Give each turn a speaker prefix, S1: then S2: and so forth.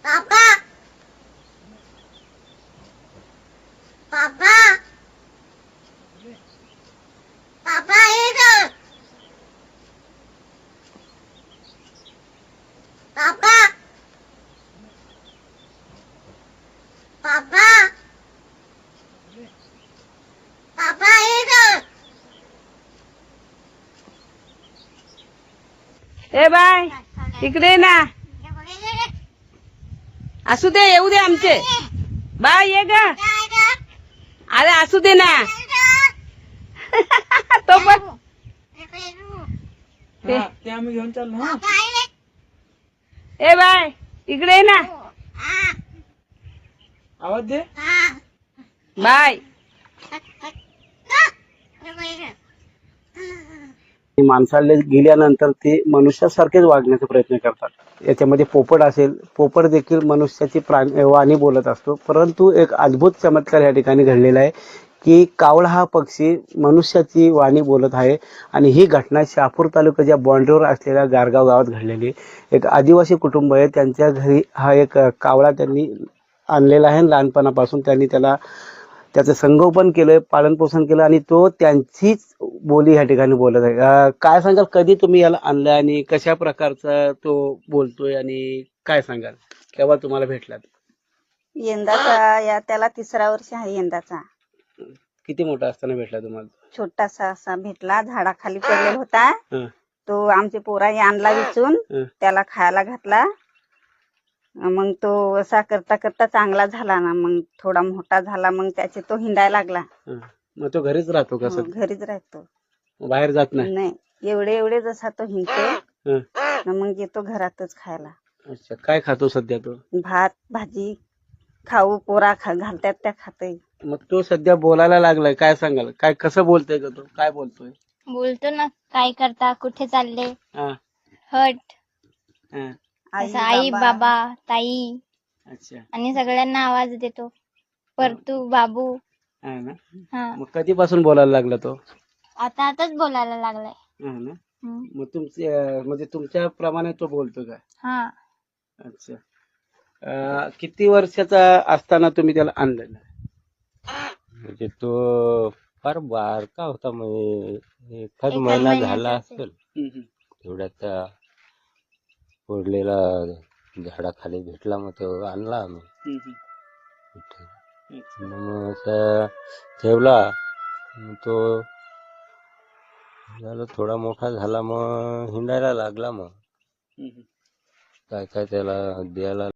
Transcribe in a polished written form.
S1: पापा पापा पापा इधर पापा पापा पापा इधर
S2: ए बाय इकडे ये ना. असू दे येऊ दे आमचे. बाय ये ग. अरे असू दे ना. तो पण
S3: ते आम्ही घेऊन चाललो. हा
S2: ए बाय इकडे ये ना.
S3: आवाज दे.
S2: बाय.
S4: माणसाला गेल्यानंतर ते मनुष्यासारखेच वागण्याचा प्रयत्न करतात. याच्यामध्ये पोपट असेल, पोपट देखील मनुष्याची वाणी बोलत असतो. परंतु एक अद्भुत चमत्कार या ठिकाणी घडलेला आहे की कावळा हा पक्षी मनुष्याची वाणी बोलत आहे. आणि ही घटना शहापूर तालुक्याच्या बॉन्ड्रीवर असलेल्या गारगाव गावात घडलेली. एक आदिवासी कुटुंब आहे, त्यांच्या घरी हा एक कावळा त्यांनी आणलेला आहे. लहानपणापासून त्यांनी त्याचं संगोपन केलंय, पालन पोषण केलं आणि तो त्यांचीच बोली या ठिकाणी बोलत आहे. काय सांगाल, कधी तुम्ही याला आणलं आणि कशा प्रकारचा तो बोलतोय आणि काय सांगाल, केव्हा तुम्हाला भेटला?
S5: यंदाचा त्याला 3रा वर्ष आहे यंदाचा.
S4: किती मोठा असताना भेटला तुम्हाला?
S5: छोटासा असा भेटला, झाडाखाली पडलेला होता.
S4: हं,
S5: तो आमच्या पोराने आणला विचून,
S4: हं.
S5: त्याला खायला घातला. मग तो असा करता करता चांगला झाला ना, मग थोडा मोठा झाला, मग त्याचे तो हिंडायला लागला.
S4: हं. मग तो घरीच राहतो का?
S5: घरीच राहतो,
S4: बाहेर जात नाही?
S5: नाही एवढे जसा तो हिंडतो
S4: हं.
S5: ना, मग येतो घरातच खायला.
S4: अच्छा, काय खातो सध्या तो?
S5: भात भाजी खाऊ पोरा घालतात त्या खाते.
S4: मग तो सध्या बोलायला लागलाय, काय सांगाल? काय कसं बोलतोय का तो? काय बोलतोय?
S1: बोलतो ना, काय करता, कुठे चालले,
S4: हा,
S1: हट,
S4: हा.
S1: असं आई बाबा ताई
S4: अच्छा,
S1: आणि सगळ्यांना आवाज देतो. परतू बाबू.
S4: हा ना.
S1: हा,
S4: मग कधीपासून बोलायला लागला तो?
S1: आताच बोलायला लागलाय.
S4: हा ना.
S1: हम्म.
S4: मग म्हणजे तुमच्या प्रमाणे तो बोलतो का?
S1: हा,
S4: अच्छा. किती वर्षाचा असताना तुम्ही त्याला आणलेला?
S6: म्हणजे तो फार बारका होता, म्हणजे एखाद महिना झाला असेल. तेवढ्यात पडलेला झाडाखाली भेटला, मग तो आणला आम्ही. मग असा ठेवला, मग तो झाला थोडा मोठा झाला, मग हिंडायला लागला. मग काय काय त्याला द्यायला